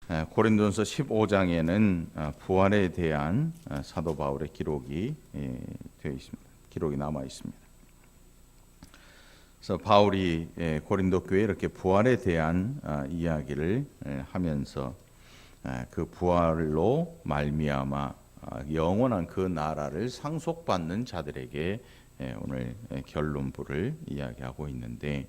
고린도전서 15장에는 부활에 대한 사도 바울의 기록이 되어 있습니다. 기록이 남아 있습니다. 그래서 바울이 고린도 교회에 이렇게 부활에 대한 이야기를 하면서 그 부활로 말미암아 영원한 그 나라를 상속받는 자들에게 오늘 결론부를 이야기하고 있는데,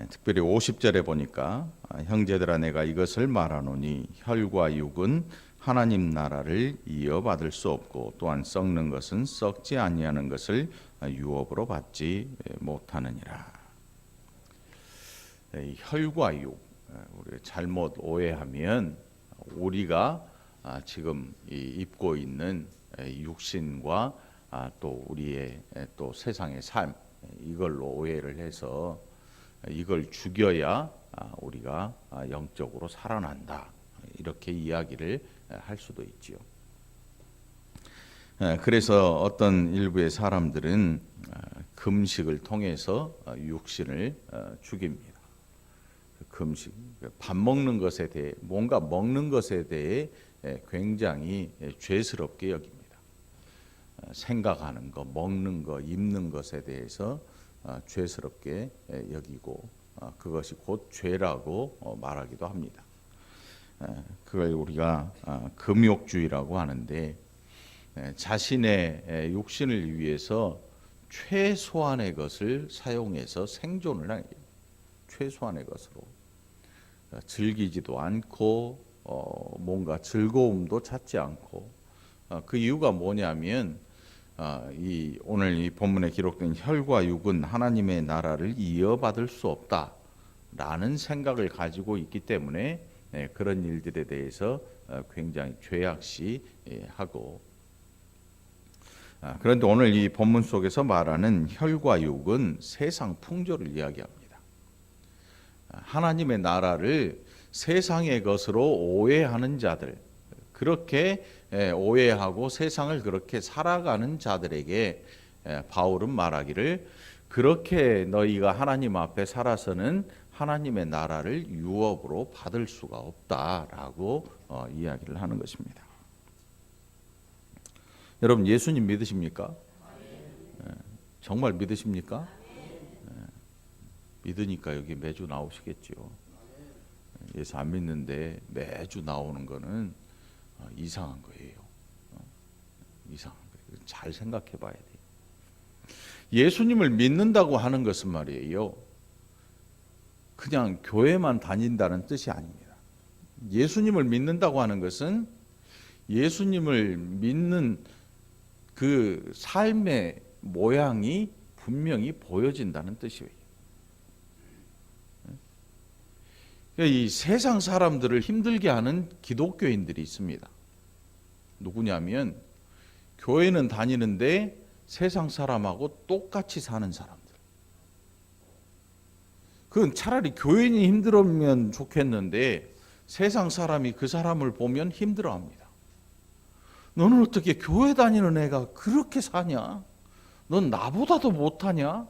특별히 50절에 보니까 형제들아 내가 이것을 말하노니 혈과 육은 하나님 나라를 이어받을 수 없고 또한 썩는 것은 썩지 아니하는 것을 유업으로 받지 못하느니라. 혈과 육, 우리 잘못 오해하면 우리가 지금 입고 있는 육신과 또 우리의 또 세상의 삶, 이걸로 오해를 해서 이걸 죽여야 우리가 영적으로 살아난다, 이렇게 이야기를 할 수도 있지요. 그래서 어떤 일부의 사람들은 금식을 통해서 육신을 죽입니다. 금식, 밥 먹는 것에 대해, 뭔가 먹는 것에 대해 굉장히 죄스럽게 여깁니다. 생각하는 거, 먹는 거, 입는 것에 대해서 죄스럽게 여기고 그것이 곧 죄라고 말하기도 합니다. 그걸 우리가 금욕주의라고 하는데, 자신의 육신을 위해서 최소한의 것을 사용해서 생존을 하는 거예요. 최소한의 것으로 즐기지도 않고 뭔가 즐거움도 찾지 않고, 그 이유가 뭐냐면 오늘 이 본문에 기록된 혈과 육은 하나님의 나라를 이어받을 수 없다라는 생각을 가지고 있기 때문에 그런 일들에 대해서 굉장히 죄악시하고, 그런데 오늘 이 본문 속에서 말하는 혈과 육은 세상 풍조를 이야기합니다. 하나님의 나라를 세상의 것으로 오해하는 자들, 그렇게 오해하고 세상을 그렇게 살아가는 자들에게 바울은 말하기를, 그렇게 너희가 하나님 앞에 살아서는 하나님의 나라를 유업으로 받을 수가 없다라고 이야기를 하는 것입니다. 여러분, 예수님 믿으십니까? 정말 믿으십니까? 믿으니까 여기 매주 나오시겠죠. 예수 안 믿는데 매주 나오는 거는 이상한 거예요. 이상한 거예요. 잘 생각해 봐야 돼요. 예수님을 믿는다고 하는 것은 말이에요, 그냥 교회만 다닌다는 뜻이 아닙니다. 예수님을 믿는다고 하는 것은 예수님을 믿는 그 삶의 모양이 분명히 보여진다는 뜻이에요. 이 세상 사람들을 힘들게 하는 기독교인들이 있습니다. 누구냐면 교회는 다니는데 세상 사람하고 똑같이 사는 사람들. 그건 차라리 교인이 힘들면 좋겠는데 세상 사람이 그 사람을 보면 힘들어합니다. 너는 어떻게 교회 다니는 애가 그렇게 사냐? 넌 나보다도 못하냐?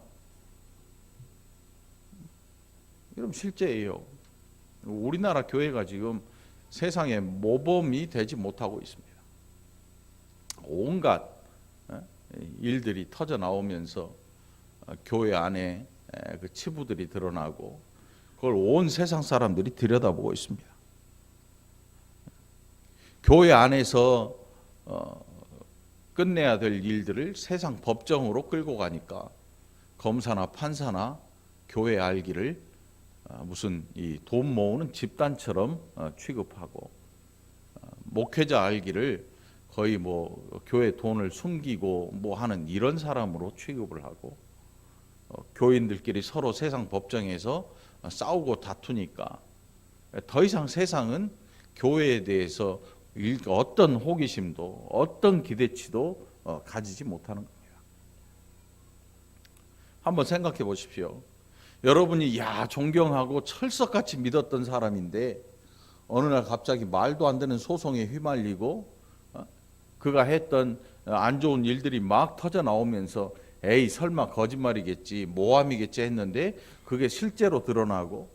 여러분, 실제예요. 우리나라 교회가 지금 세상의 모범이 되지 못하고 있습니다. 온갖 일들이 터져 나오면서 교회 안에 그 치부들이 드러나고 그걸 온 세상 사람들이 들여다보고 있습니다. 교회 안에서 끝내야 될 일들을 세상 법정으로 끌고 가니까 검사나 판사나 교회 알기를 무슨 이 돈 모으는 집단처럼 취급하고, 목회자 알기를 거의 뭐 교회 돈을 숨기고 뭐 하는 이런 사람으로 취급을 하고, 교인들끼리 서로 세상 법정에서 싸우고 다투니까 더 이상 세상은 교회에 대해서 어떤 호기심도 어떤 기대치도 가지지 못하는 겁니다. 한번 생각해 보십시오. 여러분이 존경하고 철석같이 믿었던 사람인데 어느 날 갑자기 말도 안 되는 소송에 휘말리고 그가 했던 안 좋은 일들이 막 터져 나오면서 에이 설마 거짓말이겠지, 모함이겠지 했는데 그게 실제로 드러나고,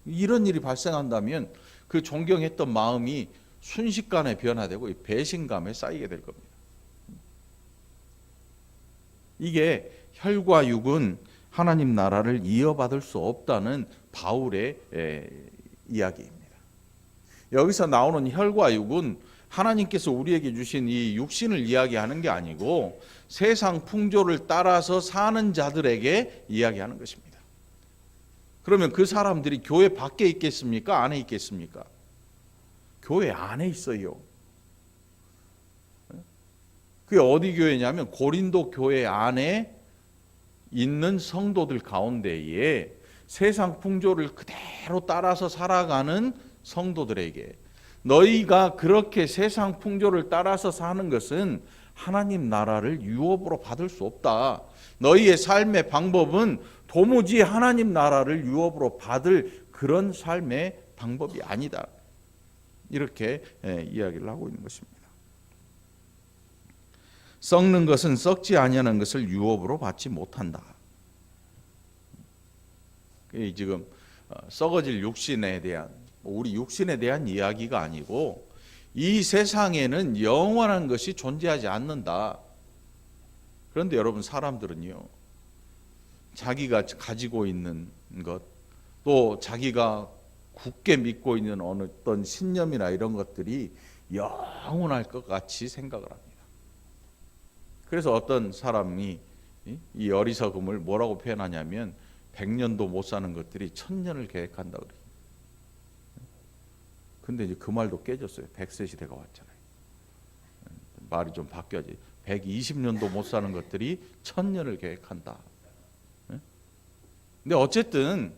이런 일이 발생한다면 그 존경했던 마음이 순식간에 변화되고 배신감에 쌓이게 될 겁니다. 이게 혈과 육은 하나님 나라를 이어받을 수 없다는 바울의 이야기입니다. 여기서 나오는 혈과 육은 하나님께서 우리에게 주신 이 육신을 이야기하는 게 아니고 세상 풍조를 따라서 사는 자들에게 이야기하는 것입니다. 그러면 그 사람들이 교회 밖에 있겠습니까? 안에 있겠습니까? 교회 안에 있어요. 그게 어디 교회냐면 고린도 교회 안에 있는 성도들 가운데에 세상 풍조를 그대로 따라서 살아가는 성도들에게 너희가 그렇게 세상 풍조를 따라서 사는 것은 하나님 나라를 유업으로 받을 수 없다. 너희의 삶의 방법은 도무지 하나님 나라를 유업으로 받을 그런 삶의 방법이 아니다. 이렇게 이야기를 하고 있는 것입니다. 썩는 것은 썩지 아니하는 것을 유업으로 받지 못한다. 지금 썩어질 육신에 대한 우리 육신에 대한 이야기가 아니고 이 세상에는 영원한 것이 존재하지 않는다. 그런데 여러분 사람들은요 자기가 가지고 있는 것 또 자기가 굳게 믿고 있는 어떤 신념이나 이런 것들이 영원할 것 같이 생각을 합니다. 그래서 어떤 사람이 이 어리석음을 뭐라고 표현하냐면 100년도 못 사는 것들이 1000년을 계획한다 그래요. 근데 이제 그 말도 깨졌어요. 100세 시대가 왔잖아요. 말이 좀 바뀌어야지. 120년도 못 사는 것들이 1000년을 계획한다. 근데 어쨌든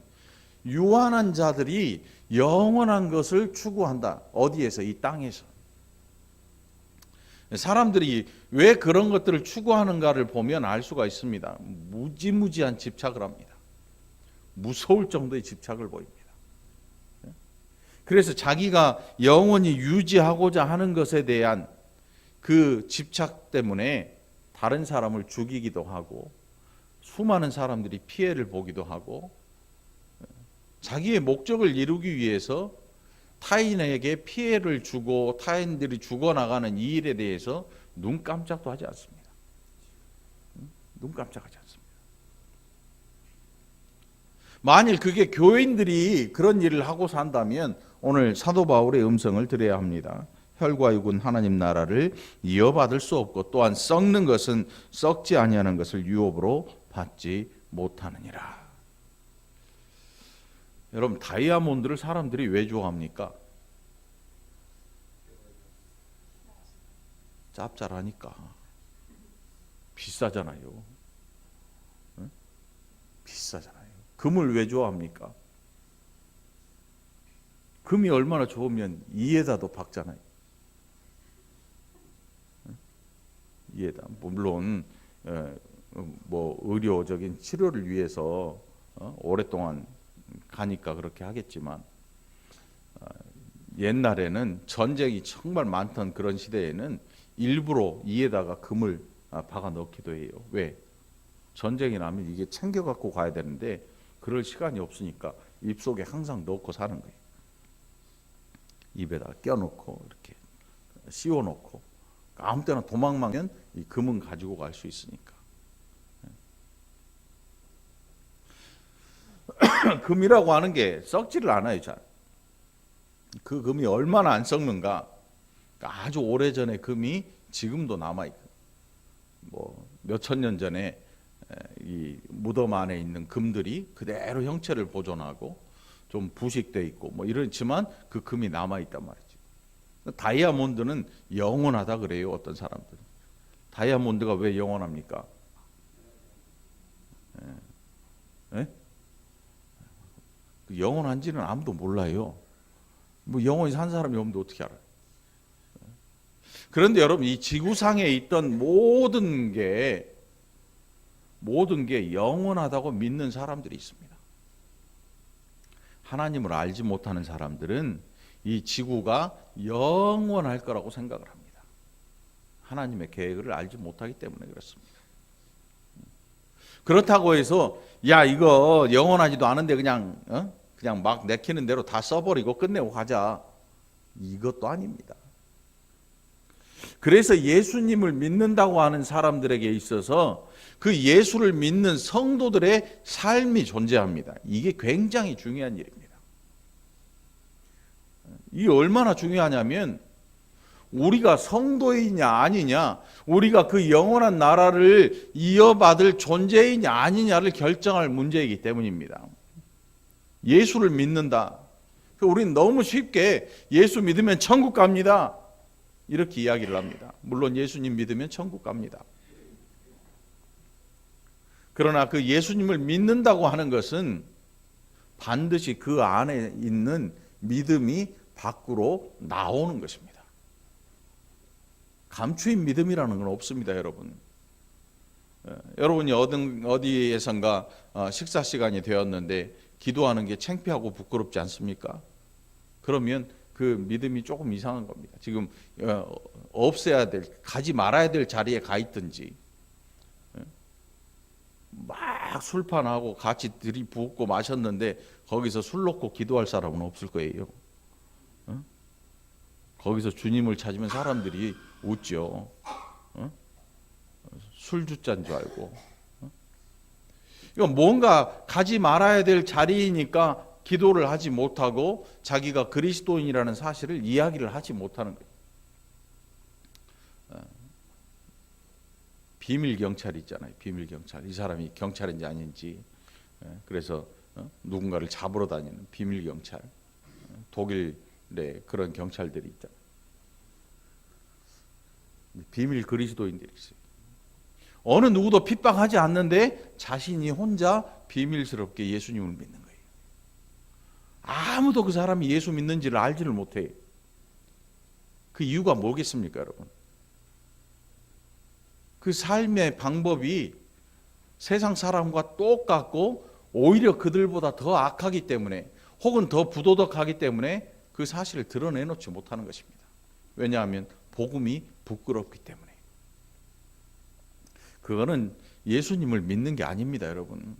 유한한 자들이 영원한 것을 추구한다. 어디에서? 이 땅에서. 사람들이 왜 그런 것들을 추구하는가를 보면 알 수가 있습니다. 무지무지한 집착을 합니다. 무서울 정도의 집착을 보입니다. 그래서 자기가 영원히 유지하고자 하는 것에 대한 그 집착 때문에 다른 사람을 죽이기도 하고 수많은 사람들이 피해를 보기도 하고 자기의 목적을 이루기 위해서 타인에게 피해를 주고 타인들이 죽어나가는 이 일에 대해서 눈 깜짝도 하지 않습니다. 눈 깜짝하지 않습니다. 만일 그게 교인들이 그런 일을 하고 산다면 오늘 사도 바울의 음성을 들어야 합니다. 혈과 육은 하나님 나라를 이어받을 수 없고 또한 썩는 것은 썩지 아니하는 것을 유업으로 받지 못하느니라. 여러분 다이아몬드를 사람들이 왜 좋아합니까? 짭짤하니까. 비싸잖아요. 응? 비싸잖아요. 금을 왜 좋아합니까? 금이 얼마나 좋으면 이에다도 박잖아요. 응? 이에다. 물론 뭐 의료적인 치료를 위해서 오랫동안 가니까 그렇게 하겠지만 옛날에는 전쟁이 정말 많던 그런 시대에는 일부러 이에다가 금을 박아 넣기도 해요. 왜? 전쟁이 나면 이게 챙겨 갖고 가야 되는데 그럴 시간이 없으니까 입속에 항상 넣고 사는 거예요. 입에다 껴놓고 이렇게 씌워놓고 아무 때나 도망가면 이 금은 가지고 갈 수 있으니까. 금이라고 하는 게 썩지를 않아요. 잘. 그 금이 얼마나 안 썩는가. 아주 오래전의 금이 지금도 남아있고 뭐 몇천 년 전에 이 무덤 안에 있는 금들이 그대로 형체를 보존하고 좀 부식돼 있고 뭐 이렇지만 그 금이 남아있단 말이죠. 다이아몬드는 영원하다 그래요. 어떤 사람들은. 다이아몬드가 왜 영원합니까? 예? 영원한지는 아무도 몰라요. 뭐 영원히 산 사람이 없는데 어떻게 알아요? 그런데 여러분 이 지구상에 있던 모든 게 영원하다고 믿는 사람들이 있습니다. 하나님을 알지 못하는 사람들은 이 지구가 영원할 거라고 생각을 합니다. 하나님의 계획을 알지 못하기 때문에 그렇습니다. 그렇다고 해서 야 이거 영원하지도 않은데 그냥 그냥 막 내키는 대로 다 써버리고 끝내고 가자. 이것도 아닙니다. 그래서 예수님을 믿는다고 하는 사람들에게 있어서 그 예수를 믿는 성도들의 삶이 존재합니다. 이게 굉장히 중요한 일입니다. 이게 얼마나 중요하냐면 우리가 성도이냐 아니냐, 우리가 그 영원한 나라를 이어받을 존재이냐 아니냐를 결정할 문제이기 때문입니다. 예수를 믿는다. 우리는 너무 쉽게 예수 믿으면 천국 갑니다, 이렇게 이야기를 합니다. 물론 예수님 믿으면 천국 갑니다. 그러나 그 예수님을 믿는다고 하는 것은 반드시 그 안에 있는 믿음이 밖으로 나오는 것입니다. 감추인 믿음이라는 건 없습니다, 여러분. 여러분이 어디에선가 식사 시간이 되었는데 기도하는 게 창피하고 부끄럽지 않습니까? 그러면 그 믿음이 조금 이상한 겁니다. 지금 없애야 될, 가지 말아야 될 자리에 가 있든지, 막 술판하고 같이 들이붓고 마셨는데 거기서 술 놓고 기도할 사람은 없을 거예요. 거기서 주님을 찾으면 사람들이 웃죠. 술주자인 줄 알고. 이건 뭔가 가지 말아야 될 자리이니까 기도를 하지 못하고 자기가 그리스도인이라는 사실을 이야기를 하지 못하는 거예요. 비밀 경찰이 있잖아요. 비밀 경찰. 이 사람이 경찰인지 아닌지. 그래서 누군가를 잡으러 다니는 비밀 경찰. 독일의 그런 경찰들이 있잖아요. 비밀 그리스도인들이 있어요. 어느 누구도 핍박하지 않는데 자신이 혼자 비밀스럽게 예수님을 믿는 거예요. 아무도 그 사람이 예수 믿는지를 알지를 못해요. 그 이유가 뭐겠습니까, 여러분? 그 삶의 방법이 세상 사람과 똑같고 오히려 그들보다 더 악하기 때문에, 혹은 더 부도덕하기 때문에 그 사실을 드러내놓지 못하는 것입니다. 왜냐하면 복음이 부끄럽기 때문에. 그거는 예수님을 믿는 게 아닙니다, 여러분.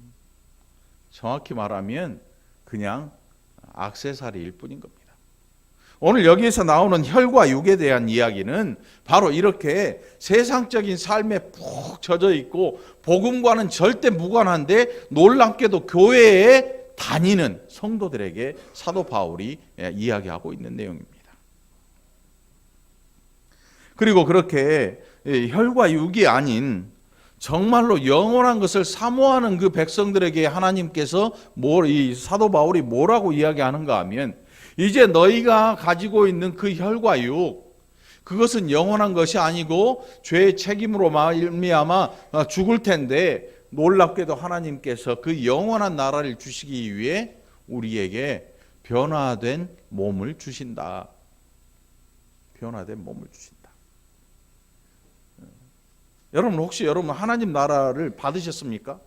정확히 말하면 그냥 액세서리일 뿐인 겁니다. 오늘 여기에서 나오는 혈과 육에 대한 이야기는 바로 이렇게 세상적인 삶에 푹 젖어 있고 복음과는 절대 무관한데 놀랍게도 교회에 다니는 성도들에게 사도 바울이 이야기하고 있는 내용입니다. 그리고 그렇게 혈과 육이 아닌 정말로 영원한 것을 사모하는 그 백성들에게 하나님께서 이 사도 바울이 뭐라고 이야기하는가 하면, 이제 너희가 가지고 있는 그 혈과 육, 그것은 영원한 것이 아니고 죄의 책임으로 말미암아 죽을 텐데, 놀랍게도 하나님께서 그 영원한 나라를 주시기 위해 우리에게 변화된 몸을 주신다. 변화된 몸을 주신다. 여러분, 혹시 여러분 하나님 나라를 받으셨습니까?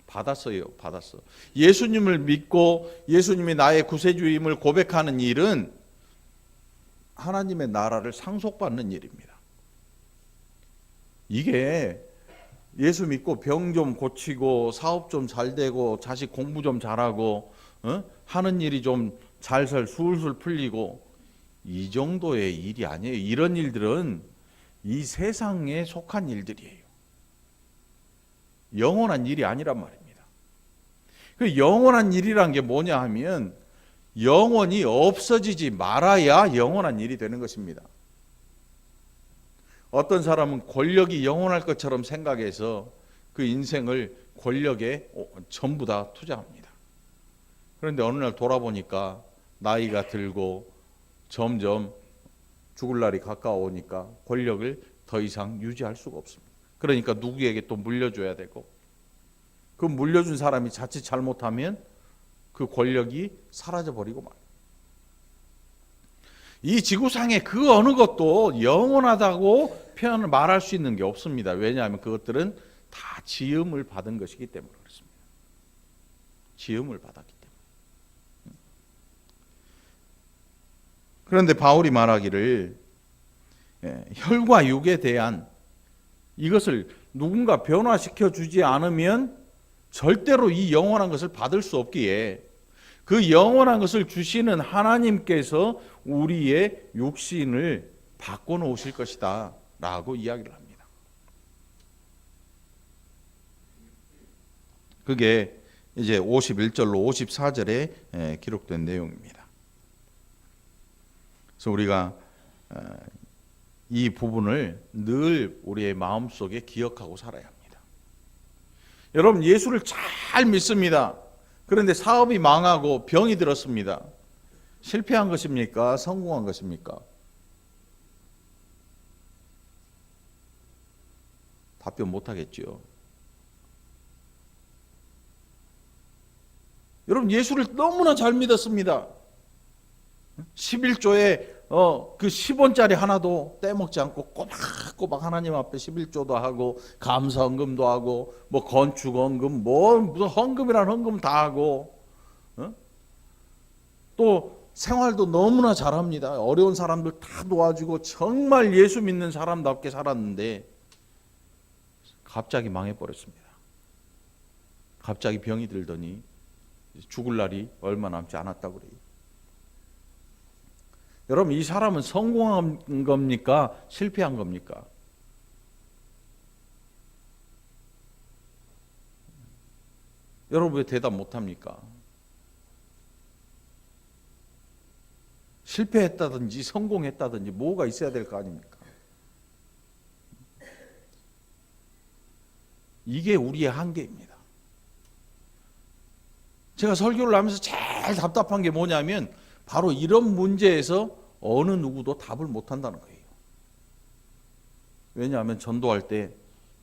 받았어요. 받았어. 예수님을 믿고 예수님이 나의 구세주임을 고백하는 일은 하나님의 나라를 상속받는 일입니다. 이게 예수 믿고 병 좀 고치고 사업 좀 잘 되고 자식 공부 좀 잘하고 하는 일이 좀 잘살 술술 풀리고 이 정도의 일이 아니에요. 이런 일들은 이 세상에 속한 일들이에요. 영원한 일이 아니란 말입니다. 그 영원한 일이란 게 뭐냐 하면 영원히 없어지지 말아야 영원한 일이 되는 것입니다. 어떤 사람은 권력이 영원할 것처럼 생각해서 그 인생을 권력에 전부 다 투자합니다. 그런데 어느 날 돌아보니까 나이가 들고 점점 죽을 날이 가까워오니까 권력을 더 이상 유지할 수가 없습니다. 그러니까 누구에게 또 물려줘야 되고, 그 물려준 사람이 자칫 잘못하면 그 권력이 사라져버리고 말이에요. 이 지구상의 그 어느 것도 영원하다고 표현을 말할 수 있는 게 없습니다. 왜냐하면 그것들은 다 지음을 받은 것이기 때문에 그렇습니다. 지음을 받았기 때문에. 그런데 바울이 말하기를 혈과 육에 대한 이것을 누군가 변화시켜 주지 않으면 절대로 이 영원한 것을 받을 수 없기에 그 영원한 것을 주시는 하나님께서 우리의 육신을 바꿔놓으실 것이다 라고 이야기를 합니다. 그게 이제 51절로 54절에 기록된 내용입니다. 그래서 우리가 이 부분을 늘 우리의 마음속에 기억하고 살아야 합니다. 여러분, 예수를 잘 믿습니다. 그런데 사업이 망하고 병이 들었습니다. 실패한 것입니까? 성공한 것입니까? 답변 못하겠죠. 여러분, 예수를 너무나 잘 믿었습니다. 11조에 그 10원짜리 하나도 떼먹지 않고 꼬박꼬박 하나님 앞에 11조도 하고 감사헌금도 하고 뭐 건축헌금 무슨 헌금이란 헌금 다 하고 또 생활도 너무나 잘합니다. 어려운 사람들 다 도와주고 정말 예수 믿는 사람답게 살았는데 갑자기 망해버렸습니다. 갑자기 병이 들더니 죽을 날이 얼마 남지 않았다고 그래요. 여러분, 이 사람은 성공한 겁니까? 실패한 겁니까? 여러분 왜 대답 못합니까? 실패했다든지 성공했다든지 뭐가 있어야 될 거 아닙니까? 이게 우리의 한계입니다. 제가 설교를 하면서 제일 답답한 게 뭐냐면 바로 이런 문제에서 어느 누구도 답을 못한다는 거예요. 왜냐하면 전도할 때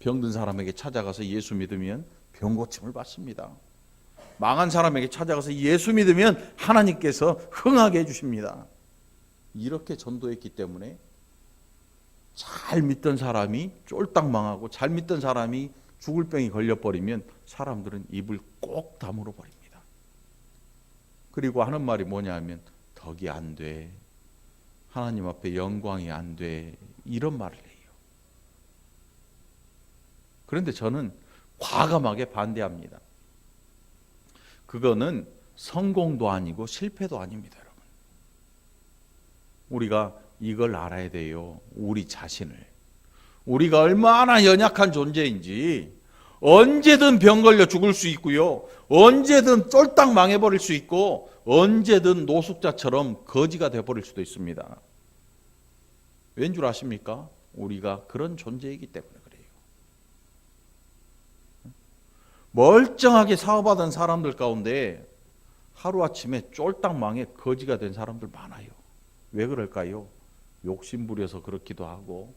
병든 사람에게 찾아가서 예수 믿으면 병 고침을 받습니다. 망한 사람에게 찾아가서 예수 믿으면 하나님께서 흥하게 해주십니다. 이렇게 전도했기 때문에 잘 믿던 사람이 쫄딱 망하고 잘 믿던 사람이 죽을 병이 걸려버리면 사람들은 입을 꼭 다물어 버립니다. 그리고 하는 말이 뭐냐 하면 덕이 안 돼, 하나님 앞에 영광이 안 돼, 이런 말을 해요. 그런데 저는 과감하게 반대합니다. 그거는 성공도 아니고 실패도 아닙니다, 여러분. 우리가 이걸 알아야 돼요. 우리 자신을. 우리가 얼마나 연약한 존재인지, 언제든 병 걸려 죽을 수 있고요, 언제든 쫄딱 망해버릴 수 있고, 언제든 노숙자처럼 거지가 돼버릴 수도 있습니다. 왠 줄 아십니까? 우리가 그런 존재이기 때문에 그래요. 멀쩡하게 사업하던 사람들 가운데 하루아침에 쫄딱 망해 거지가 된 사람들 많아요. 왜 그럴까요? 욕심 부려서 그렇기도 하고,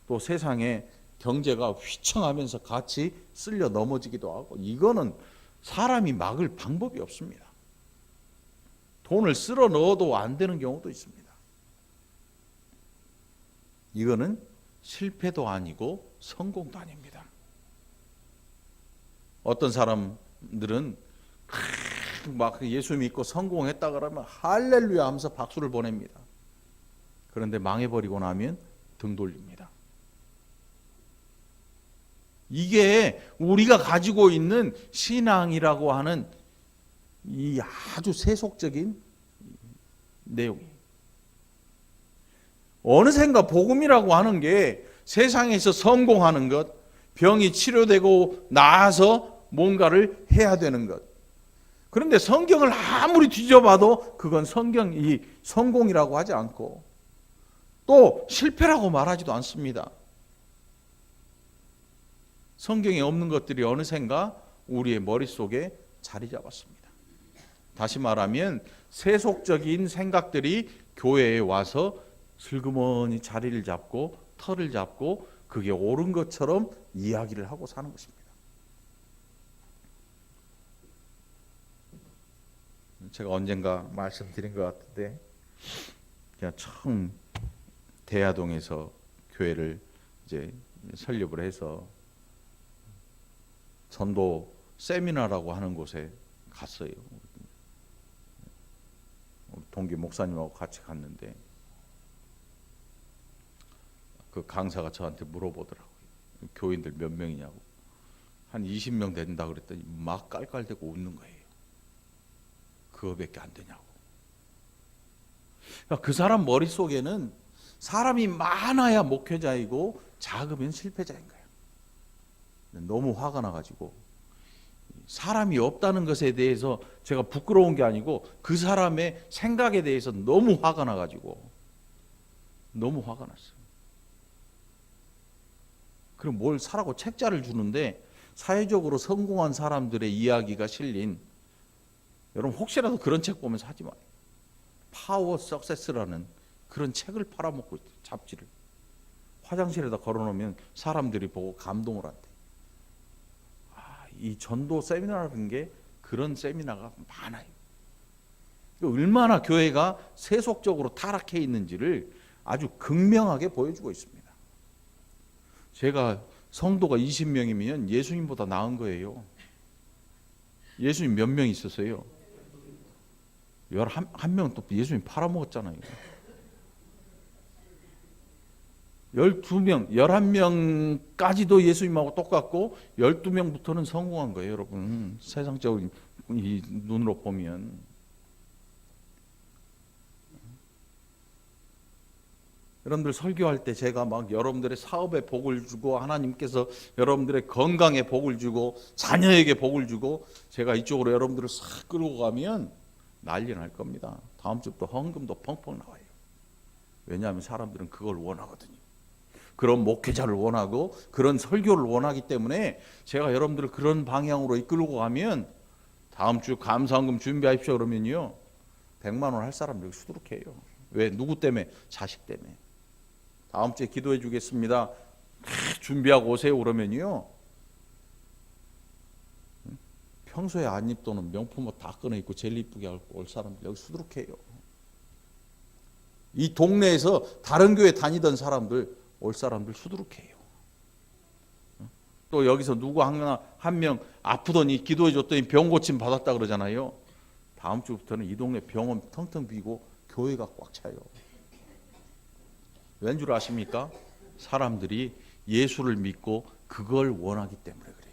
또 세상에 경제가 휘청하면서 같이 쓸려 넘어지기도 하고, 이거는 사람이 막을 방법이 없습니다. 돈을 쓸어 넣어도 안 되는 경우도 있습니다. 이거는 실패도 아니고 성공도 아닙니다. 어떤 사람들은 막 예수 믿고 성공했다 그러면 할렐루야 하면서 박수를 보냅니다. 그런데 망해버리고 나면 등 돌립니다. 이게 우리가 가지고 있는 신앙이라고 하는 이 아주 세속적인 내용이에요. 어느샌가 복음이라고 하는 게 세상에서 성공하는 것, 병이 치료되고 나아서 뭔가를 해야 되는 것. 그런데 성경을 아무리 뒤져봐도 그건 성경이 성공이라고 하지 않고 또 실패라고 말하지도 않습니다. 성경에 없는 것들이 어느샌가 우리의 머릿속에 자리 잡았습니다. 다시 말하면 세속적인 생각들이 교회에 와서 슬그머니 자리를 잡고 털을 잡고 그게 옳은 것처럼 이야기를 하고 사는 것입니다. 제가 언젠가 말씀드린 것 같은데, 제가 처음 대야동에서 교회를 이제 설립을 해서 전도 세미나라고 하는 곳에 갔어요. 동기 목사님하고 같이 갔는데 그 강사가 저한테 물어보더라고요. 교인들 몇 명이냐고. 한 20명 된다 그랬더니 막 깔깔대고 웃는 거예요. 그거밖에 안 되냐고. 그러니까 그 사람 머릿속에는 사람이 많아야 목회자이고 작으면 실패자인 거예요. 너무 화가 나가지고 사람이 없다는 것에 대해서 제가 부끄러운 게 아니고 그 사람의 생각에 대해서 너무 화가 나가지고 너무 화가 났어요. 그럼 뭘 사라고 책자를 주는데 사회적으로 성공한 사람들의 이야기가 실린, 여러분 혹시라도 그런 책 보면서 하지 마요. 파워 석세스라는 그런 책을 팔아먹고 있어요. 잡지를 화장실에다 걸어놓으면 사람들이 보고 감동을 한대. 이 전도 세미나라는 게 그런 세미나가 많아요. 얼마나 교회가 세속적으로 타락해 있는지를 아주 극명하게 보여주고 있습니다. 제가 성도가 20명이면 예수님보다 나은 거예요. 예수님 몇 명 있었어요? 11명 또 예수님 팔아먹었잖아요. 12명, 11명까지도 예수님하고 똑같고 12명부터는 성공한 거예요, 여러분. 세상적인 이 눈으로 보면. 여러분들 설교할 때 제가 막 여러분들의 사업에 복을 주고 하나님께서 여러분들의 건강에 복을 주고 자녀에게 복을 주고 제가 이쪽으로 여러분들을 싹 끌고 가면 난리 날 겁니다. 다음 주부터 헌금도 펑펑 나와요. 왜냐하면 사람들은 그걸 원하거든요. 그런 목회자를 원하고 그런 설교를 원하기 때문에 제가 여러분들을 그런 방향으로 이끌고 가면 다음 주 감사헌금 준비하십시오 그러면요 100만 원 할 사람들 수두룩해요. 왜? 누구 때문에? 자식 때문에. 다음 주에 기도해 주겠습니다. 준비하고 오세요 그러면요 평소에 안 입던 명품 옷 다 꺼내 입고 제일 이쁘게 하고 올 사람들 여기 수두룩해요. 이 동네에서 다른 교회 다니던 사람들 올 사람들 수두룩해요. 또 여기서 누구 한 명 아프더니 기도해 줬더니 병 고침 받았다 그러잖아요. 다음 주부터는 이 동네 병원 텅텅 비고 교회가 꽉 차요. 왠 줄 아십니까? 사람들이 예수를 믿고 그걸 원하기 때문에 그래요.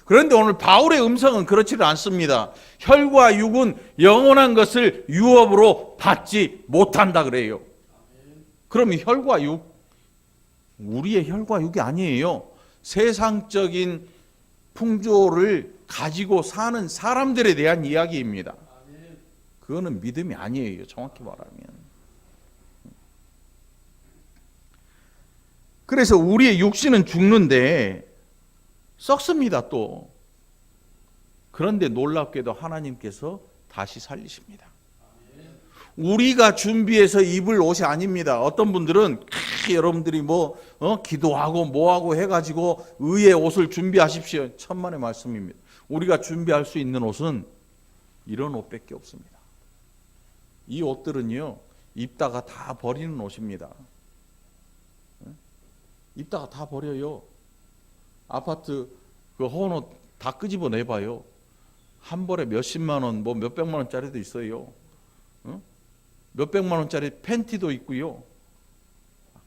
그런데 오늘 바울의 음성은 그렇지는 않습니다. 혈과 육은 영원한 것을 유업으로 받지 못한다 그래요. 그럼 혈과 육, 우리의 혈과 육이 아니에요. 세상적인 풍조를 가지고 사는 사람들에 대한 이야기입니다. 그거는 믿음이 아니에요. 정확히 말하면. 그래서 우리의 육신은 죽는데 썩습니다 또. 그런데 놀랍게도 하나님께서 다시 살리십니다. 우리가 준비해서 입을 옷이 아닙니다. 어떤 분들은 여러분들이 기도하고 뭐하고 해가지고 의의 옷을 준비하십시오. 천만의 말씀입니다. 우리가 준비할 수 있는 옷은 이런 옷밖에 없습니다. 이 옷들은요 입다가 다 버리는 옷입니다. 입다가 다 버려요. 아파트 그 헌옷 다 끄집어 내봐요. 한 벌에 몇십만 원, 몇백만 원짜리도 있어요. 몇백만 원짜리 팬티도 있고요.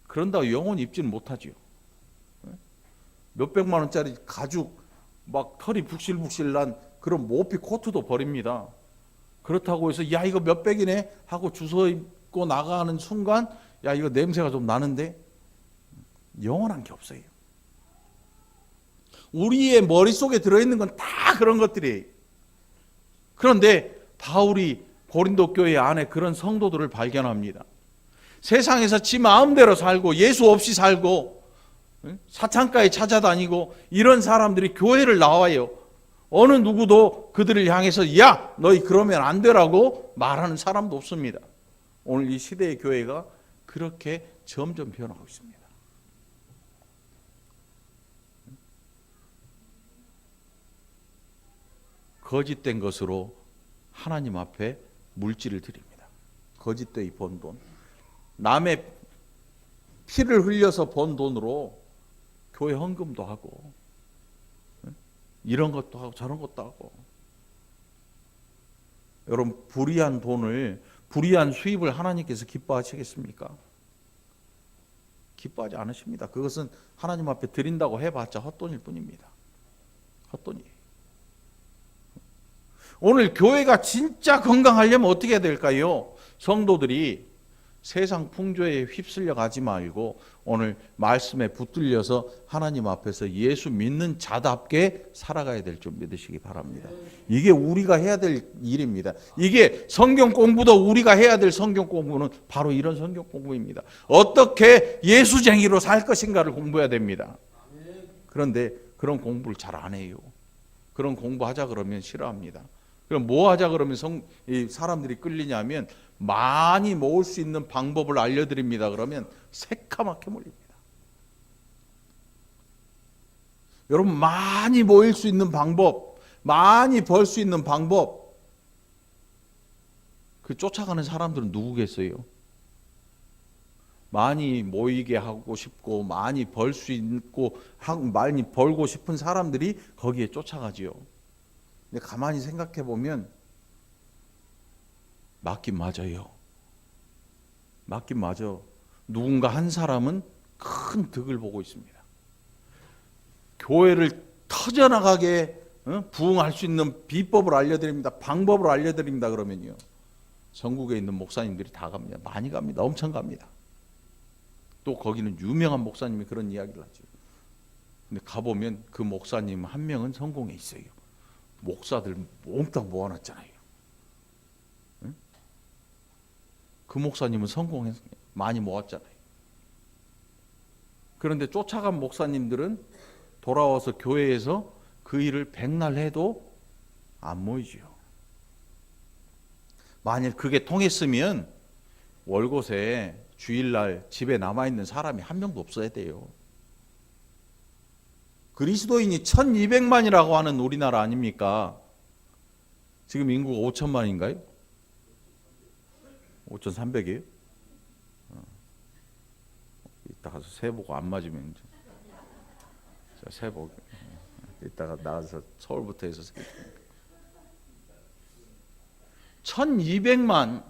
그런다고 영원히 입지는 못하죠. 몇백만 원짜리 가죽 막 털이 북실북실 난 그런 모피 코트도 버립니다. 그렇다고 해서 야 이거 몇백이네 하고 주워 입고 나가는 순간 야 이거 냄새가 좀 나는데 영원한 게 없어요. 우리의 머릿속에 들어있는 건 다 그런 것들이에요. 그런데 바울이 고린도 교회 안에 그런 성도들을 발견합니다. 세상에서 지 마음대로 살고 예수 없이 살고 사창가에 찾아다니고 이런 사람들이 교회를 나와요. 어느 누구도 그들을 향해서 야 너희 그러면 안 되라고 말하는 사람도 없습니다. 오늘 이 시대의 교회가 그렇게 점점 변하고 있습니다. 거짓된 것으로 하나님 앞에 물질을 드립니다. 거짓되이 번 돈. 남의 피를 흘려서 번 돈으로 교회 헌금도 하고 이런 것도 하고 저런 것도 하고. 여러분 불의한 돈을 불의한 수입을 하나님께서 기뻐하시겠습니까? 기뻐하지 않으십니다. 그것은 하나님 앞에 드린다고 해봤자 헛돈일 뿐입니다. 헛돈이에요. 오늘 교회가 진짜 건강하려면 어떻게 해야 될까요? 성도들이 세상 풍조에 휩쓸려 가지 말고 오늘 말씀에 붙들려서 하나님 앞에서 예수 믿는 자답게 살아가야 될 줄 믿으시기 바랍니다. 이게 우리가 해야 될 일입니다. 이게 성경 공부도 우리가 해야 될 성경 공부는 바로 이런 성경 공부입니다. 어떻게 예수쟁이로 살 것인가를 공부해야 됩니다. 그런데 그런 공부를 잘 안 해요. 그런 공부하자 그러면 싫어합니다. 그럼 뭐 하자 그러면 사람들이 끌리냐면 많이 모을 수 있는 방법을 알려드립니다. 그러면 새카맣게 몰립니다. 여러분, 많이 모일 수 있는 방법, 많이 벌 수 있는 방법, 그 쫓아가는 사람들은 누구겠어요? 많이 모이게 하고 싶고 많이 벌 수 있고 많이 벌고 싶은 사람들이 거기에 쫓아가지요. 근데 가만히 생각해 보면 맞긴 맞아요. 맞긴 맞아. 누군가 한 사람은 큰 득을 보고 있습니다. 교회를 터져나가게 부흥할 수 있는 비법을 알려드립니다. 방법을 알려드립니다. 그러면요, 전국에 있는 목사님들이 다 갑니다. 많이 갑니다. 엄청 갑니다. 또 거기는 유명한 목사님이 그런 이야기를 하죠. 근데 가보면 그 목사님 한 명은 성공해 있어요. 목사들 몽땅 모아놨잖아요. 응? 그 목사님은 성공해서 많이 모았잖아요. 그런데 쫓아간 목사님들은 돌아와서 교회에서 그 일을 백날 해도 안 모이죠. 만일 그게 통했으면 월곶에 주일날 집에 남아있는 사람이 한 명도 없어야 돼요. 그리스도인이 1200만이라고 하는 우리나라 아닙니까? 지금 인구가 5000만인가요? 5300이에요? 이따 가서 세보고 안 맞으면 세보고 이따가 나가서 서울부터 해서 1200만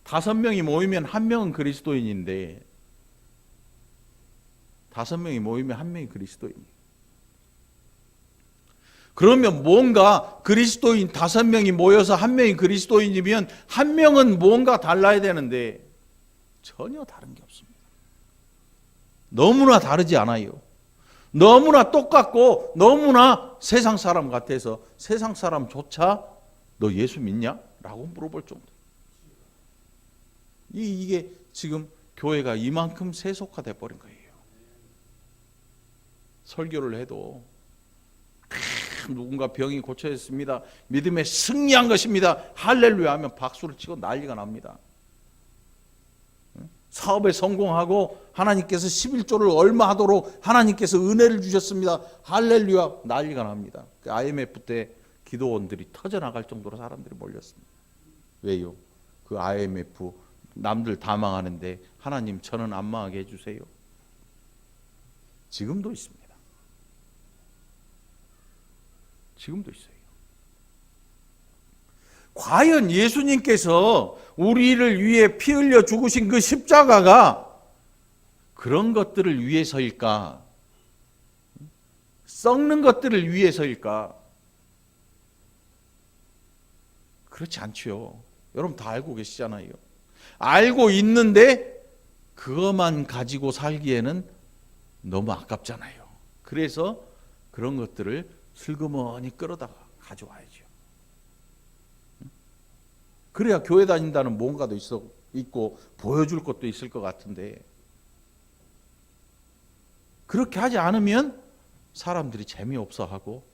5명이 모이면 1명은 그리스도인인데 5명이 모이면 1명이 그리스도인이에요. 그러면 뭔가 그리스도인 5명이 모여서 1명이 그리스도인이면 1명은 뭔가 달라야 되는데 전혀 다른 게 없습니다. 너무나 다르지 않아요. 너무나 똑같고 너무나 세상 사람 같아서 세상 사람조차 너 예수 믿냐? 라고 물어볼 정도. 이게 지금 교회가 이만큼 세속화돼 버린 거예요. 설교를 해도 누군가 병이 고쳐졌습니다. 믿음에 승리한 것입니다. 할렐루야 하면 박수를 치고 난리가 납니다. 사업에 성공하고 하나님께서 11조를 얼마 하도록 하나님께서 은혜를 주셨습니다. 할렐루야 난리가 납니다. 그 IMF 때 기도원들이 터져나갈 정도로 사람들이 몰렸습니다. 왜요? 그 IMF 남들 다 망하는데 하나님 저는 안 망하게 해주세요. 지금도 있습니다. 지금도 있어요. 과연 예수님께서 우리를 위해 피 흘려 죽으신 그 십자가가 그런 것들을 위해서일까? 썩는 것들을 위해서일까? 그렇지 않죠. 여러분 다 알고 계시잖아요. 알고 있는데 그것만 가지고 살기에는 너무 아깝잖아요. 그래서 그런 것들을 슬그머니 끌어다가 가져와야죠. 그래야 교회 다닌다는 뭔가도 있고 보여줄 것도 있을 것 같은데 그렇게 하지 않으면 사람들이 재미없어 하고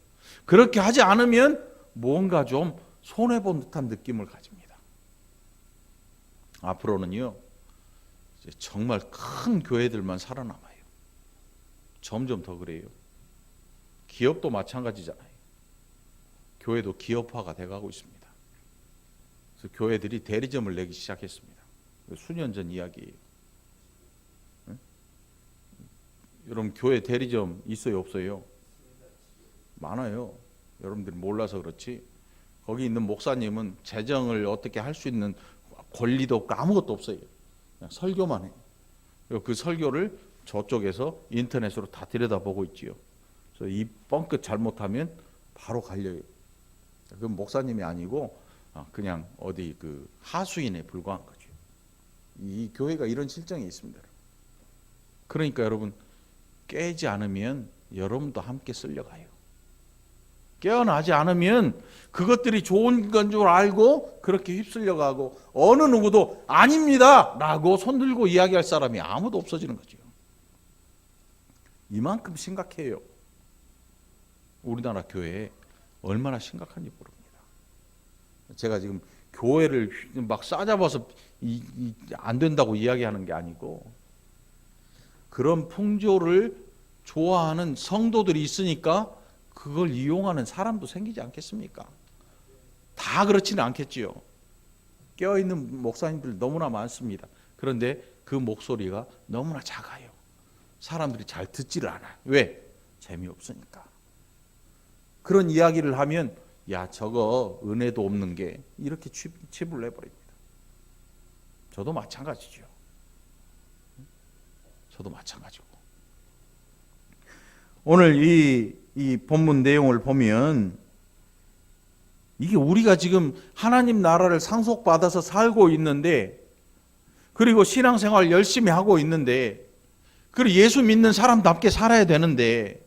그렇게 하지 않으면 뭔가 좀 손해본 듯한 느낌을 가집니다. 앞으로는요 정말 큰 교회들만 살아남아요. 점점 더 그래요. 기업도 마찬가지잖아요. 교회도 기업화가 돼가고 있습니다. 그래서 교회들이 대리점을 내기 시작했습니다. 수년 전 이야기예요. 네? 여러분 교회 대리점 있어요 없어요? 많아요. 여러분들이 몰라서 그렇지 거기 있는 목사님은 재정을 어떻게 할 수 있는 권리도 없고 아무것도 없어요. 그냥 설교만 해요. 그 설교를 저쪽에서 인터넷으로 다 들여다보고 있지요. 그래서 이 뻥끗 잘못하면 바로 갈려요. 그건 목사님이 아니고 그냥 어디 그 하수인에 불과한 거죠. 이 교회가 이런 실정이 있습니다. 그러니까 여러분, 깨지 않으면 여러분도 함께 쓸려가요. 깨어나지 않으면 그것들이 좋은 건 줄 알고 그렇게 휩쓸려가고, 어느 누구도 아닙니다 라고 손들고 이야기할 사람이 아무도 없어지는 거죠. 이만큼 심각해요. 우리나라 교회에 얼마나 심각한지 모릅니다. 제가 지금 교회를 막 싸잡아서 안 된다고 이야기하는 게 아니고, 그런 풍조를 좋아하는 성도들이 있으니까 그걸 이용하는 사람도 생기지 않겠습니까? 다 그렇지는 않겠지요. 깨어있는 목사님들 너무나 많습니다. 그런데 그 목소리가 너무나 작아요. 사람들이 잘 듣지를 않아요. 왜? 재미없으니까. 그런 이야기를 하면 야, 저거 은혜도 없는 게, 이렇게 칩을 내버립니다. 저도 마찬가지죠. 저도 마찬가지고. 오늘 이 본문 내용을 보면, 이게 우리가 지금 하나님 나라를 상속받아서 살고 있는데, 그리고 신앙생활 열심히 하고 있는데, 그리고 예수 믿는 사람답게 살아야 되는데,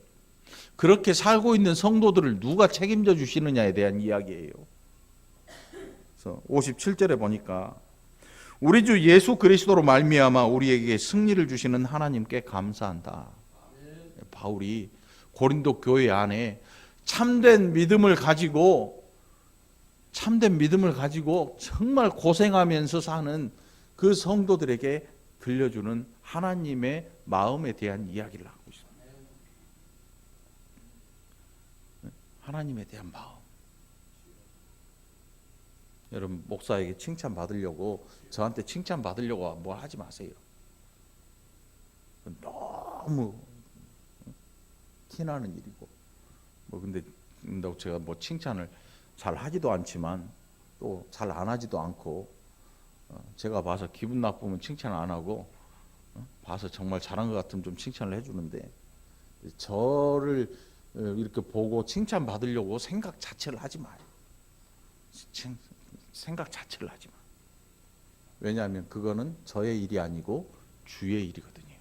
그렇게 살고 있는 성도들을 누가 책임져 주시느냐에 대한 이야기예요. 그래서 57절에 보니까, 우리 주 예수 그리스도로 말미암아 우리에게 승리를 주시는 하나님께 감사한다. 바울이 고린도 교회 안에 참된 믿음을 가지고 정말 고생하면서 사는 그 성도들에게 들려주는 하나님의 마음에 대한 이야기를 하고 있습니다. 하나님에 대한 마음. 여러분, 목사에게 칭찬 받으려고, 저한테 칭찬 받으려고 뭘 하지 마세요. 너무 티나는 일이고, 근데 제가 칭찬을 잘 하지도 않지만 또 잘 안 하지도 않고, 제가 봐서 기분 나쁘면 칭찬 안 하고, 봐서 정말 잘한 것 같으면 좀 칭찬을 해주는데, 저를 이렇게 보고 칭찬 받으려고 생각 자체를 하지 마요. 생각 자체를 하지 마. 왜냐하면 그거는 저의 일이 아니고 주의 일이거든요.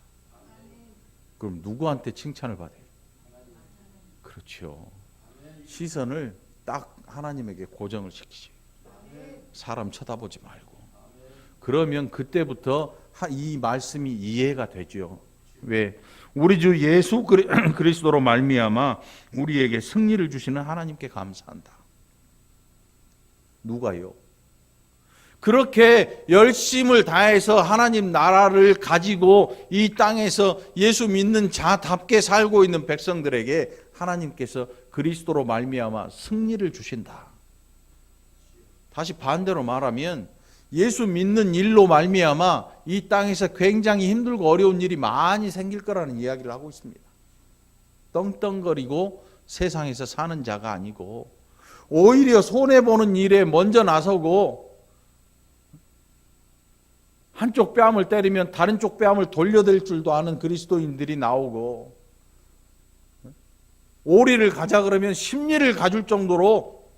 그럼 누구한테 칭찬을 받아요? 그렇죠. 시선을 딱 하나님에게 고정을 시키지. 사람 쳐다보지 말고. 그러면 그때부터 이 말씀이 이해가 되죠. 왜? 우리 주 예수 그리스도로 말미암아 우리에게 승리를 주시는 하나님께 감사한다. 누가요? 그렇게 열심을 다해서 하나님 나라를 가지고 이 땅에서 예수 믿는 자답게 살고 있는 백성들에게 하나님께서 그리스도로 말미암아 승리를 주신다. 다시 반대로 말하면, 예수 믿는 일로 말미암아 이 땅에서 굉장히 힘들고 어려운 일이 많이 생길 거라는 이야기를 하고 있습니다. 떵떵거리고 세상에서 사는 자가 아니고, 오히려 손해보는 일에 먼저 나서고, 한쪽 뺨을 때리면 다른 쪽 뺨을 돌려댈 줄도 아는 그리스도인들이 나오고, 오리를 가자 그러면 십리를 가줄 정도로,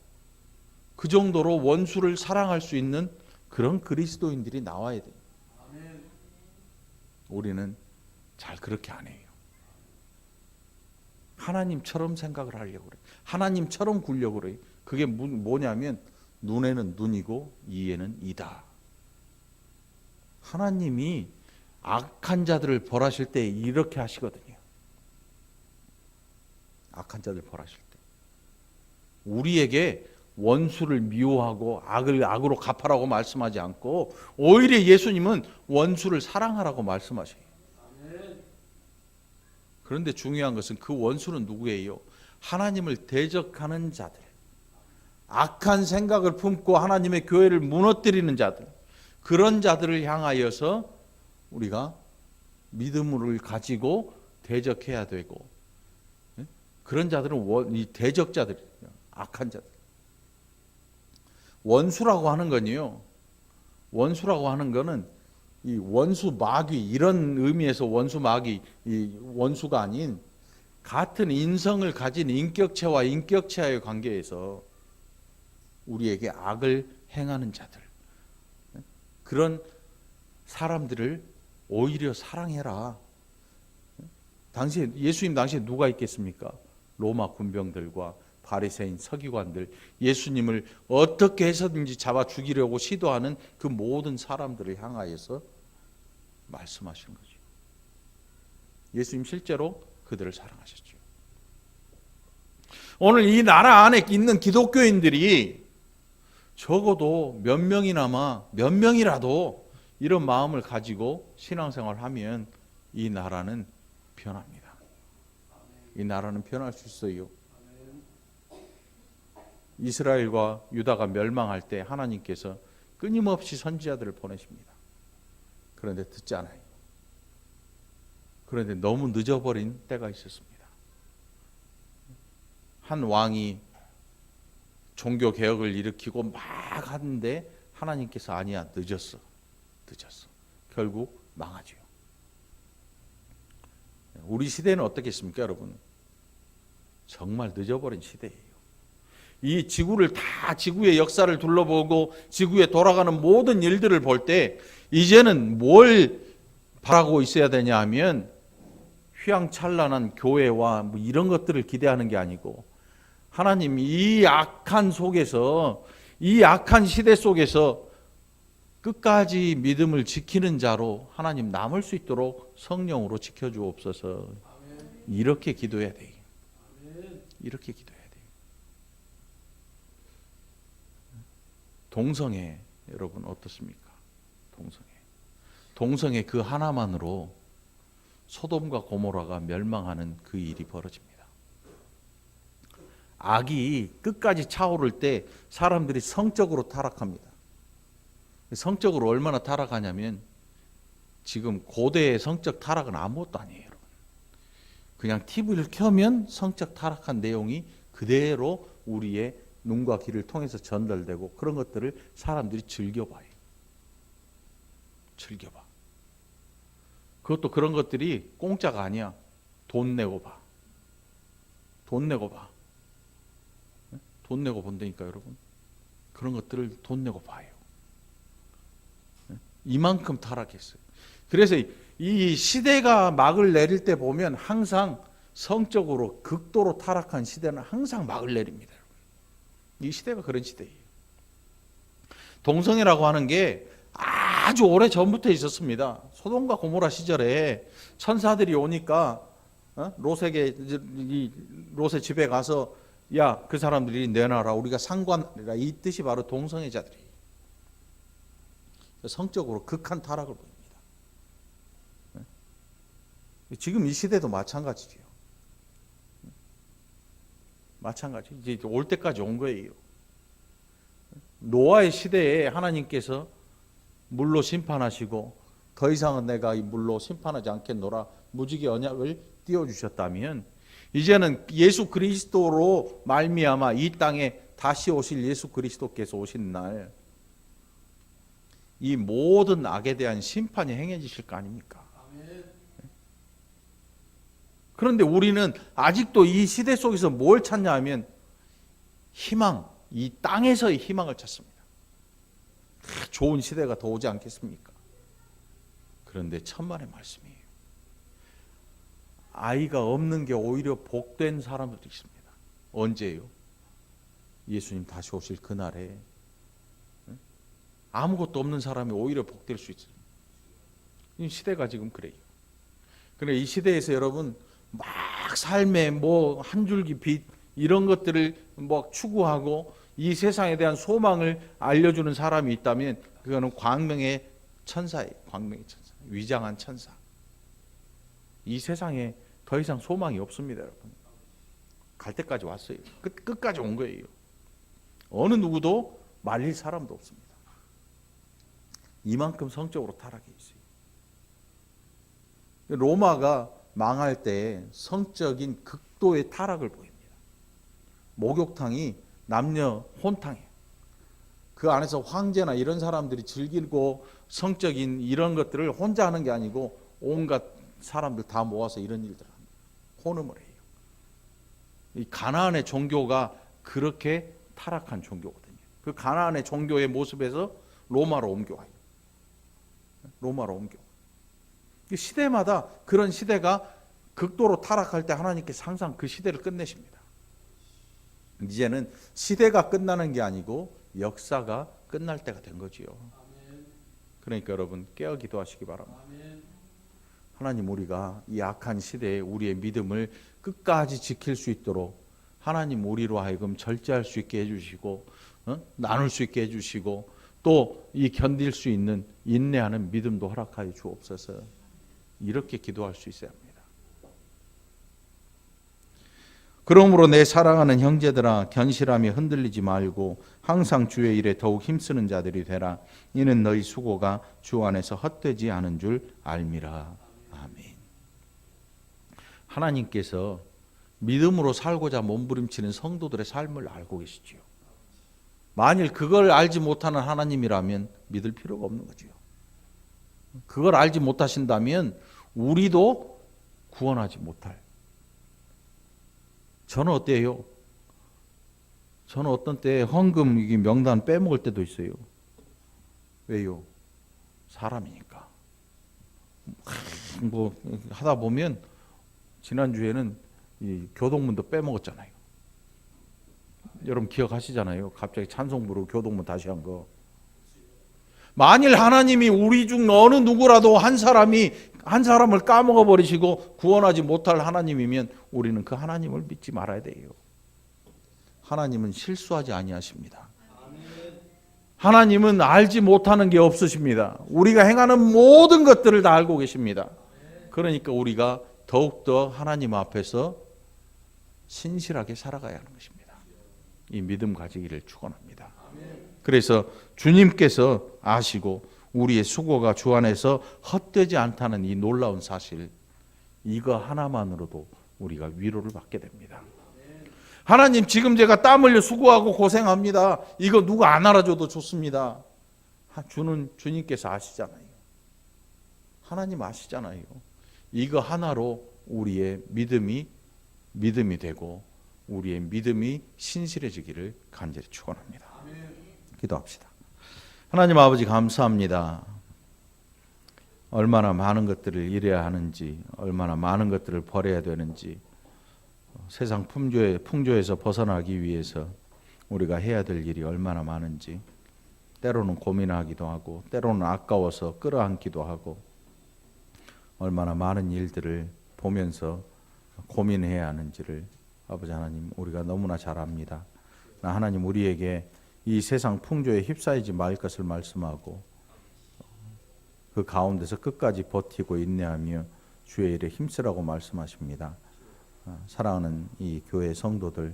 그 정도로 원수를 사랑할 수 있는 그런 그리스도인들이 나와야 돼요. 우리는 잘 그렇게 안 해요. 하나님처럼 생각을 하려고 그래요. 하나님처럼 굴려고 그래요. 그게 뭐냐면, 눈에는 눈이고 이에는 이다. 하나님이 악한 자들을 벌하실 때 이렇게 하시거든요. 악한 자들 벌하실 때 우리에게 원수를 미워하고 악을 악으로 갚아라고 말씀하지 않고, 오히려 예수님은 원수를 사랑하라고 말씀하셔요. 그런데 중요한 것은 그 원수는 누구예요? 하나님을 대적하는 자들, 악한 생각을 품고 하나님의 교회를 무너뜨리는 자들, 그런 자들을 향하여서 우리가 믿음을 가지고 대적해야 되고, 그런 자들은 이 대적자들, 악한 자들. 원수라고 하는 건요, 원수라고 하는 거는 이 원수 마귀, 이런 의미에서 원수 마귀, 이 원수가 아닌 같은 인성을 가진 인격체와 인격체와의 관계에서 우리에게 악을 행하는 자들, 그런 사람들을 오히려 사랑해라. 당시에 예수님 당시에 누가 있겠습니까? 로마 군병들과 바리새인 서기관들, 예수님을 어떻게 해서든지 잡아 죽이려고 시도하는 그 모든 사람들을 향하여서 말씀하시는 거죠. 예수님 실제로 그들을 사랑하셨죠. 오늘 이 나라 안에 있는 기독교인들이 적어도 몇 명이라도 이런 마음을 가지고 신앙생활을 하면 이 나라는 변합니다. 이 나라는 변할 수 있어요. 이스라엘과 유다가 멸망할 때 하나님께서 끊임없이 선지자들을 보내십니다. 그런데 듣지 않아요. 그런데 너무 늦어버린 때가 있었습니다. 한 왕이 종교 개혁을 일으키고 막 하는데 하나님께서 아니야, 늦었어. 결국 망하죠. 우리 시대는 어떻겠습니까, 여러분? 정말 늦어버린 시대예요. 이 지구를 다 지구의 역사를 둘러보고 지구에 돌아가는 모든 일들을 볼 때 이제는 뭘 바라고 있어야 되냐 하면 휘황찬란한 교회와 뭐 이런 것들을 기대하는 게 아니고 하나님 이 악한 속에서, 이 악한 시대 속에서 끝까지 믿음을 지키는 자로 하나님 남을 수 있도록 성령으로 지켜주옵소서. 이렇게 기도해야 돼요. 이렇게 기도해야 돼요. 동성애 여러분 어떻습니까? 동성애 그 하나만으로 소돔과 고모라가 멸망하는 그 일이 벌어집니다. 악이 끝까지 차오를 때 사람들이 성적으로 타락합니다. 성적으로 얼마나 타락하냐면 지금 고대의 성적 타락은 아무것도 아니에요, 여러분. 그냥 TV를 켜면 성적 타락한 내용이 그대로 우리의 눈과 귀를 통해서 전달되고 그런 것들을 사람들이 즐겨봐요. 그것도 그런 것들이 공짜가 아니야. 돈 내고 봐. 돈 내고 본다니까 여러분. 그런 것들을 돈 내고 봐요. 이만큼 타락했어요. 그래서 이 시대가 막을 내릴 때 보면 항상 성적으로 극도로 타락한 시대는 항상 막을 내립니다. 이 시대가 그런 시대예요. 동성애라고 하는 게 아주 오래 전부터 있었습니다. 소돔과 고모라 시절에 천사들이 오니까 롯의 집에 가서 야, 그 사람들이 내놔라, 우리가 상관이라, 이 뜻이 바로 동성애자들이에요. 성적으로 극한 타락을 보입니다. 지금 이 시대도 마찬가지죠. 이제 올 때까지 온 거예요. 노아의 시대에 하나님께서 물로 심판하시고 더 이상은 내가 이 물로 심판하지 않겠노라 무지개 언약을 띄워주셨다면 이제는 예수 그리스도로 말미암아 이 땅에 다시 오실 예수 그리스도께서 오신 날 이 모든 악에 대한 심판이 행해지실 거 아닙니까? 그런데 우리는 아직도 이 시대 속에서 뭘 찾냐 하면 희망, 이 땅에서의 희망을 찾습니다. 좋은 시대가 더 오지 않겠습니까? 그런데 천만의 말씀이에요. 아이가 없는 게 오히려 복된 사람들도 있습니다. 언제요? 예수님 다시 오실 그날에 아무것도 없는 사람이 오히려 복될 수 있어요. 이 시대가 지금 그래요. 그런데 이 시대에서 여러분 막 삶에 뭐 한 줄기 빛 이런 것들을 뭐 추구하고 이 세상에 대한 소망을 알려주는 사람이 있다면 그거는 광명의 천사예요. 위장한 천사. 이 세상에 더 이상 소망이 없습니다, 여러분. 갈 때까지 왔어요. 끝까지 온 거예요. 어느 누구도 말릴 사람도 없습니다. 이만큼 성적으로 타락해 있어요. 로마가 망할 때 성적인 극도의 타락을 보입니다. 목욕탕이 남녀 혼탕이에요. 그 안에서 황제나 이런 사람들이 즐기고 성적인 이런 것들을 혼자 하는 게 아니고 온갖 사람들 다 모아서 이런 일들을 합니다. 혼음을 해요. 이 가나안의 종교가 그렇게 타락한 종교거든요. 그 가나안의 종교의 모습에서 로마로 옮겨와요. 로마로 옮겨. 시대마다 그런 시대가 극도로 타락할 때 하나님께서 항상 그 시대를 끝내십니다. 이제는 시대가 끝나는 게 아니고 역사가 끝날 때가 된 거지요. 그러니까 여러분 깨어 기도하시기 바랍니다. 하나님, 우리가 이 악한 시대에 우리의 믿음을 끝까지 지킬 수 있도록 하나님 우리로 하여금 절제할 수 있게 해주시고 나눌 수 있게 해주시고 또 이 견딜 수 있는 인내하는 믿음도 허락하여 주옵소서. 이렇게 기도할 수 있어야 합니다. 그러므로 내 사랑하는 형제들아, 견실함이 흔들리지 말고 항상 주의 일에 더욱 힘쓰는 자들이 되라. 이는 너희 수고가 주 안에서 헛되지 않은 줄 알미라. 아멘. 하나님께서 믿음으로 살고자 몸부림치는 성도들의 삶을 알고 계시지요. 만일 그걸 알지 못하는 하나님이라면 믿을 필요가 없는 거지요. 그걸 알지 못하신다면 우리도 구원하지 못할. 저는 어때요? 저는 어떤 때 헌금 명단 빼먹을 때도 있어요. 왜요? 사람이니까. 뭐 하다 보면 지난주에는 이 교동문도 빼먹었잖아요. 여러분 기억하시잖아요. 갑자기 찬송 부르고 교동문 다시 한 거. 만일 하나님이 우리 중 어느 누구라도 한 사람을 까먹어 버리시고 구원하지 못할 하나님이면 우리는 그 하나님을 믿지 말아야 돼요. 하나님은 실수하지 아니하십니다. 하나님은 알지 못하는 게 없으십니다. 우리가 행하는 모든 것들을 다 알고 계십니다. 그러니까 우리가 더욱더 하나님 앞에서 신실하게 살아가야 하는 것입니다. 이 믿음 가지기를 축원합니다. 그래서 주님께서 아시고 우리의 수고가 주 안에서 헛되지 않다는 이 놀라운 사실, 이거 하나만으로도 우리가 위로를 받게 됩니다. 하나님, 지금 제가 땀 흘려 수고하고 고생합니다. 이거 누가 안 알아줘도 좋습니다. 주님께서 아시잖아요. 하나님 아시잖아요. 이거 하나로 우리의 믿음이 되고 우리의 믿음이 신실해지기를 간절히 축원합니다. 기도합시다. 하나님 아버지, 감사합니다. 얼마나 많은 것들을 잃어야 하는지, 얼마나 많은 것들을 버려야 되는지, 세상 풍조에서 벗어나기 위해서 우리가 해야 될 일이 얼마나 많은지, 때로는 고민하기도 하고 때로는 아까워서 끌어안기도 하고, 얼마나 많은 일들을 보면서 고민해야 하는지를 아버지 하나님, 우리가 너무나 잘 압니다. 하나님, 우리에게 이 세상 풍조에 휩싸이지 말 것을 말씀하고 그 가운데서 끝까지 버티고 인내하며 주의 일에 힘쓰라고 말씀하십니다. 사랑하는 이 교회 성도들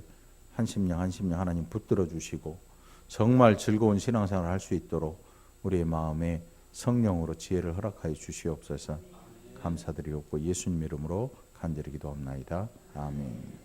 한 심령 하나님 붙들어 주시고 정말 즐거운 신앙생활을 할 수 있도록 우리의 마음에 성령으로 지혜를 허락하여 주시옵소서. 감사드리옵고 예수님 이름으로 간절히 기도합나이다. 아멘.